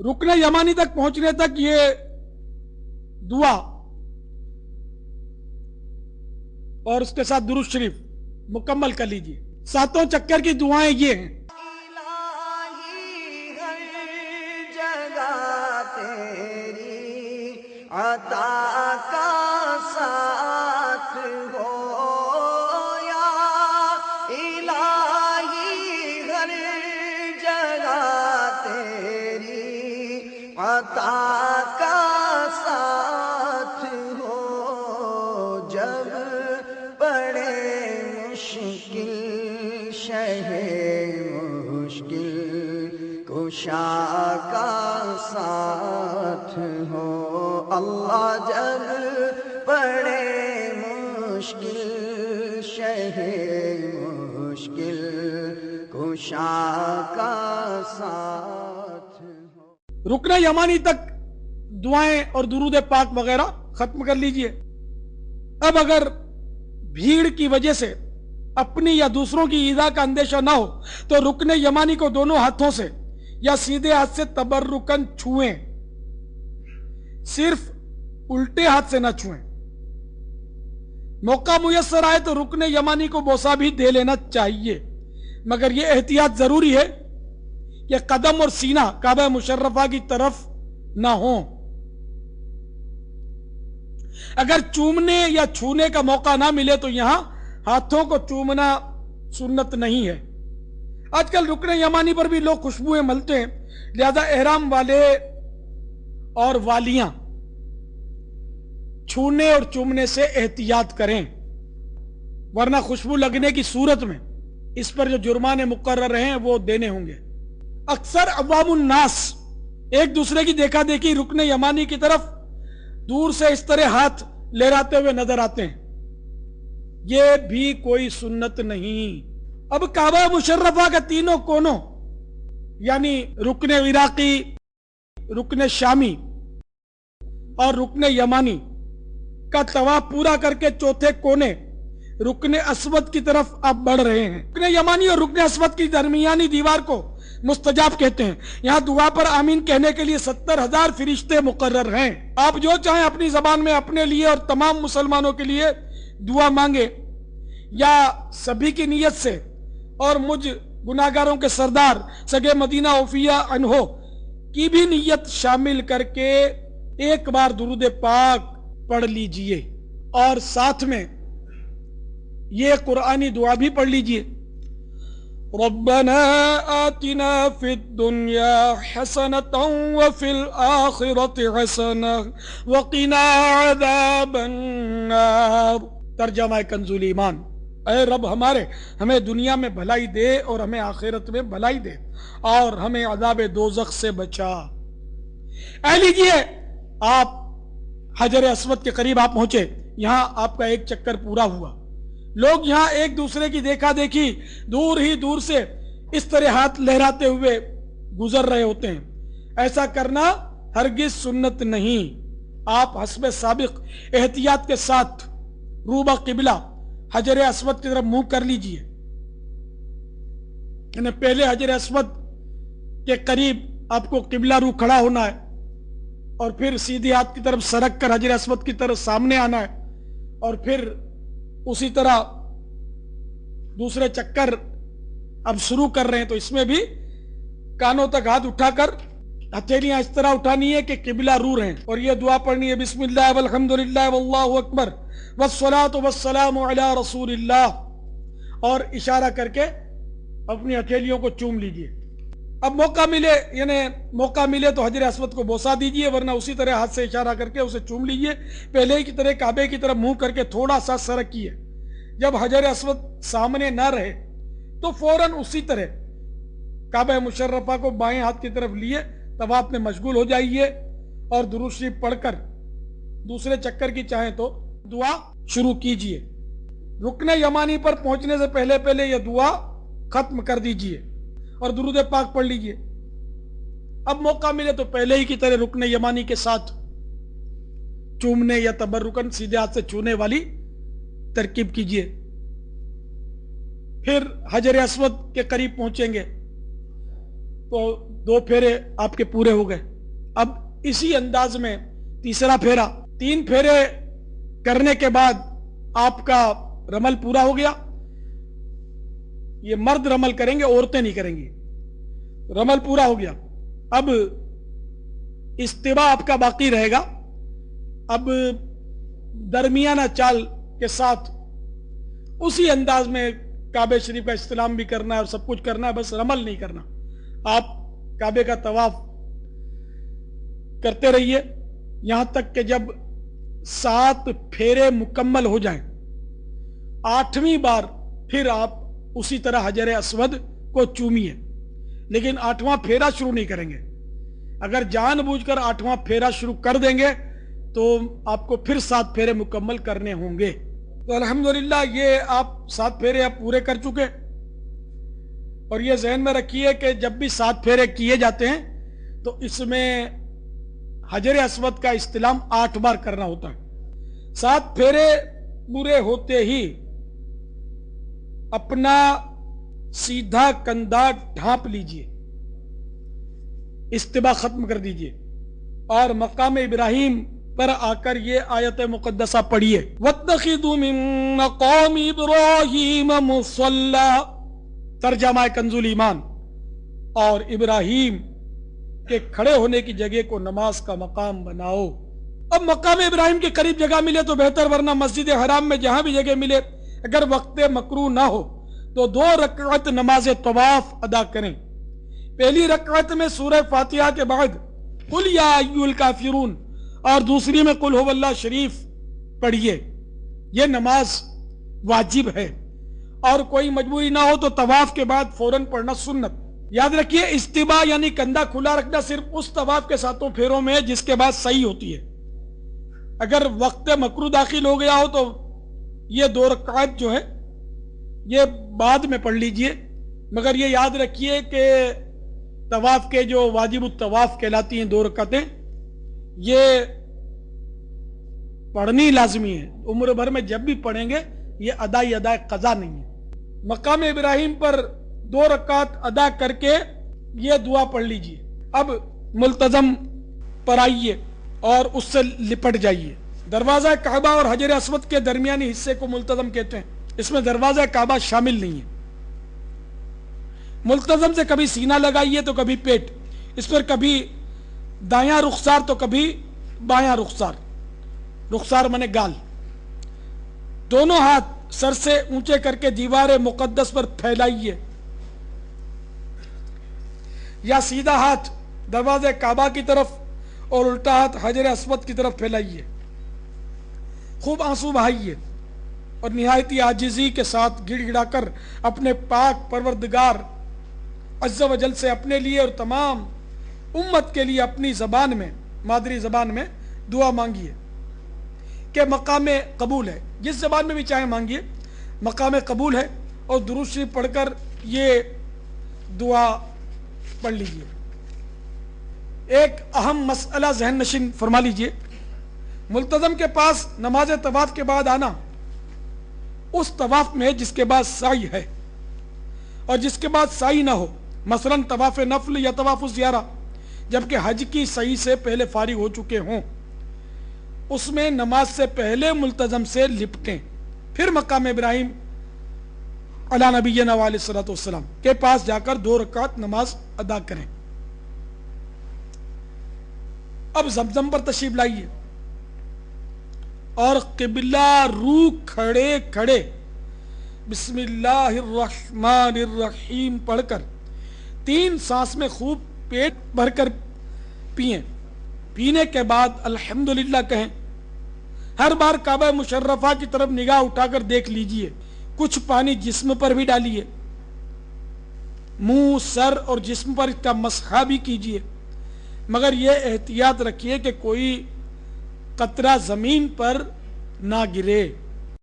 रुकने यमानी तक पहुंचने तक ये दुआ और उसके साथ दुरूद शरीफ मुकम्मल कर लीजिए। 7 चक्कर की दुआएं ये हैं। इलाही हर जगह तेरी अता का साथ हो, या इलाही हर जगह तेरी अता का साथ हो। जब पड़े मुश्किल शहे मुश्किल कुशा का साथ हो। अल्लाह जब पड़े मुश्किल शहे मुश्किल कुशा का साथ हो। रुकने यमानी तक दुआएं और दुरूद पाक वगैरह खत्म कर लीजिए। अब अगर भीड़ की वजह से अपनी या दूसरों की ईजा का अंदेशा ना हो तो रुकने यमानी को दोनों हाथों से या सीधे हाथ से तबर्रुकन छुएं, सिर्फ उल्टे हाथ से ना छुएं। मौका मुयस्सर आए तो रुकने यमानी को बोसा भी दे लेना चाहिए, मगर यह एहतियात जरूरी है कि कदम और सीना काबा मुशर्रफा की तरफ ना हो। अगर चूमने या छूने का मौका ना मिले तो यहां हाथों को चूमना सुन्नत नहीं है। आजकल रुकने यमानी पर भी लोग खुशबुएं मलते हैं, लिहाजा एहराम वाले और वालियां छूने और चूमने से एहतियात करें, वरना खुशबू लगने की सूरत में इस पर जो जुर्माने मुकर्रर हैं वो देने होंगे। अक्सर अवामुन नास एक दूसरे की देखा देखी रुकने यमानी की तरफ दूर से इस तरह हाथ लहराते हुए नजर आते हैं, ये भी कोई सुन्नत नहीं। अब काबा मुशर्रफा के तीनों कोनों यानी रुकने इराकी, रुकने शामी और रुकने यमानी का तवाफ पूरा करके चौथे कोने रुकने अस्वद की तरफ आप बढ़ रहे हैं। रुकने यमानी और रुकने अस्वद की दरमियानी दीवार को मुस्तजाब कहते हैं। यहां दुआ पर आमीन कहने के लिए 70,000 फरिश्ते मुकर्रर हैं। आप जो चाहें अपनी जबान में अपने लिए और तमाम मुसलमानों के लिए दुआ मांगे, या सभी की नीयत से और मुझ गुनाहगारों के सरदार सगे मदीना औफिया अनहो की भी नीयत शामिल करके एक बार दुरूद पाक पढ़ लीजिए और साथ में ये कुरानी दुआ भी पढ़ लीजिए। रब्बना आतिना फिद दुनिया हसनतन व फिल आखिरति हसनह व क़िना अज़ाबन नार। तर्जमा कंजुल ईमान, ऐ रब हमारे हमें दुनिया में भलाई दे और हमें आखिरत में भलाई दे और हमें अज़ाब दोज़ख से बचा। ऐ लीजिए, आप हजर अस्वद के करीब आप पहुंचे, यहां आपका एक चक्कर पूरा हुआ। लोग यहां एक दूसरे की देखा देखी दूर ही दूर से इस तरह हाथ लहराते हुए गुजर रहे होते हैं। ऐसा करना हरगिज सुन्नत नहीं। आप हस्बे साबिक एहतियात के साथ रूबा किबला हजर अस्वद की तरफ मुंह कर लीजिए। पहले हजर अस्वद के करीब आपको किबला रू खड़ा होना है और फिर सीधे हाथ की तरफ सरक कर हजर अस्वद की तरफ सामने आना है और फिर उसी तरह दूसरे चक्कर अब शुरू कर रहे हैं। तो इसमें भी कानों तक हाथ उठाकर हथेलियां इस तरह उठानी है कि किबला रू रहे हैं और यह दुआ पढ़नी है, बिस्मिल्लाह वल्हम्दुलिल्लाह वल्लाहु अकबर वस्सलातु वस्सलामु अला रसूलिल्लाह, और इशारा करके अपनी हथेलियों को चूम लीजिए। अब मौका मिले तो हजर अस्वद को बोसा दीजिए, वरना उसी तरह हाथ से इशारा करके उसे चूम लीजिए। पहले ही की तरह काबे की तरफ मुंह करके थोड़ा सा सरकिए। जब हजर अस्वद सामने ना रहे तो फौरन उसी तरह काबा मुशर्रफा को बाएं हाथ की तरफ लिए तवाफ में मशगूल हो जाइए और दुरूद शरीफ पढ़कर दूसरे चक्कर की चाहें तो दुआ शुरू कीजिए। रुकने यमानी पर पहुंचने से पहले पहले यह दुआ खत्म कर दीजिए और दुरूद पाक पढ़ लीजिए। अब मौका मिले तो पहले ही की तरह रुकने यमानी के साथ चूमने या तबर्रुकन सीधे हाथ से छूने वाली तरकीब कीजिए। फिर हजर अस्वद के करीब पहुंचेंगे तो 2 फेरे आपके पूरे हो गए। اب اسی انداز میں تیسرا پھیرا، 3 پھیرے کرنے کے بعد آپ کا رمل پورا ہو گیا. یہ مرد رمل کریں گے، عورتیں نہیں کریں گی. رمل پورا ہو گیا. اب استوا آپ کا باقی رہے گا. اب درمیانہ چال کے ساتھ اسی انداز میں کعبہ شریف کا استلام بھی کرنا ہے اور سب کچھ کرنا ہے، بس رمل نہیں کرنا. آپ کعبے کا طواف کرتے رہیے یہاں تک کہ جب 7 پھیرے مکمل ہو جائیں. 8ویں بار پھر آپ اسی طرح حجر اسود کو چومیے، لیکن 8واں پھیرا شروع نہیں کریں گے. اگر جان بوجھ کر 8واں پھیرا شروع کر دیں گے تو آپ کو پھر 7 پھیرے مکمل کرنے ہوں گے. تو الحمدللہ یہ آپ 7 پھیرے آپ پورے کر چکے. اور یہ ذہن میں رکھیے کہ جب بھی 7 پھیرے کیے جاتے ہیں تو اس میں حجر اسود کا استلام 8 بار کرنا ہوتا ہے. 7 پھیرے پورے ہوتے ہی اپنا سیدھا کندھا ڈھانپ لیجئے، استباء ختم کر دیجئے اور مقام ابراہیم پر آ کر یہ آیت مقدسہ پڑھیے. وَاتَّخِذُوا مِن مَّقَامِ إِبْرَاهِيمَ مُصَلًّى، ترجمہ کنز الایمان. اور ابراہیم کے کھڑے ہونے کی جگہ کو نماز کا مقام بناؤ. اب مقام ابراہیم کے قریب جگہ ملے تو بہتر، ورنہ مسجد حرام میں جہاں بھی جگہ ملے اگر وقت مکروہ نہ ہو تو 2 رکعت نماز طواف ادا کریں. پہلی رکعت میں سورہ فاتحہ کے بعد قل یا ایھا الکافرون اور دوسری میں قل ھو اللہ شریف پڑھیے. یہ نماز واجب ہے، اور کوئی مجبوری نہ ہو تو طواف کے بعد فوراً پڑھنا سنت. یاد رکھیے استباء یعنی کندھا کھلا رکھنا صرف اس طواف کے 7 پھیروں میں ہے جس کے بعد صحیح ہوتی ہے. اگر وقت مکروہ داخل ہو گیا ہو تو یہ 2 رکعت جو ہے یہ بعد میں پڑھ لیجئے. مگر یہ یاد رکھیے کہ طواف کے جو واجب الطواف کہلاتی ہیں 2 رکعتیں، یہ پڑھنی لازمی ہے. عمر بھر میں جب بھی پڑھیں گے یہ ادائی قضا نہیں ہے. مقام ابراہیم پر 2 رکعت ادا کر کے یہ دعا پڑھ لیجئے. اب ملتزم پر آئیے اور اس سے لپٹ جائیے. دروازہ کعبہ اور حجر اسود کے درمیانی حصے کو ملتزم کہتے ہیں. اس میں دروازہ کعبہ شامل نہیں ہے. ملتزم سے کبھی سینہ لگائیے تو کبھی پیٹ، اس پر کبھی دایاں رخسار تو کبھی بایاں رخسار. رخسار منے گال. دونوں ہاتھ سر سے اونچے کر کے دیوار مقدس پر پھیلائیے، یا سیدھا ہاتھ دروازے کعبہ کی طرف اور الٹا ہاتھ حجر اسود کی طرف پھیلائیے. خوب آنسو بہائیے اور نہایتی عاجزی کے ساتھ گڑ گڑا کر اپنے پاک پروردگار عز و جل سے اپنے لیے اور تمام امت کے لیے اپنی زبان میں، مادری زبان میں دعا مانگیے کہ مقام قبول ہے. جس زبان میں بھی چاہے مانگیے، مقام قبول ہے. اور درود شریف پڑھ کر یہ دعا پڑھ لیجئے. ایک اہم مسئلہ ذہن نشین فرما لیجئے. ملتزم کے پاس نماز طواف کے بعد آنا اس طواف میں جس کے بعد سعی ہے، اور جس کے بعد سعی نہ ہو، مثلا طواف نفل یا طواف الزیارہ، جبکہ حج کی سعی سے پہلے فارغ ہو چکے ہوں، اس میں نماز سے پہلے ملتزم سے لپٹیں، پھر مقام ابراہیم علی نبینا علیہ الصلوۃ والسلام کے پاس جا کر 2 رکعت نماز ادا کریں. اب زمزم پر تشریف لائیے اور قبلہ رو کھڑے کھڑے بسم اللہ الرحمن الرحیم پڑھ کر 3 سانس میں خوب پیٹ بھر کر پئیں. پینے کے بعد الحمدللہ کہیں. ہر بار کعبہ مشرفہ کی طرف نگاہ اٹھا کر دیکھ لیجئے. کچھ پانی جسم پر بھی ڈالیے، منہ، سر اور جسم پر اس کا مسح بھی کیجئے، مگر یہ احتیاط رکھیے کہ کوئی قطرہ زمین پر نہ گرے.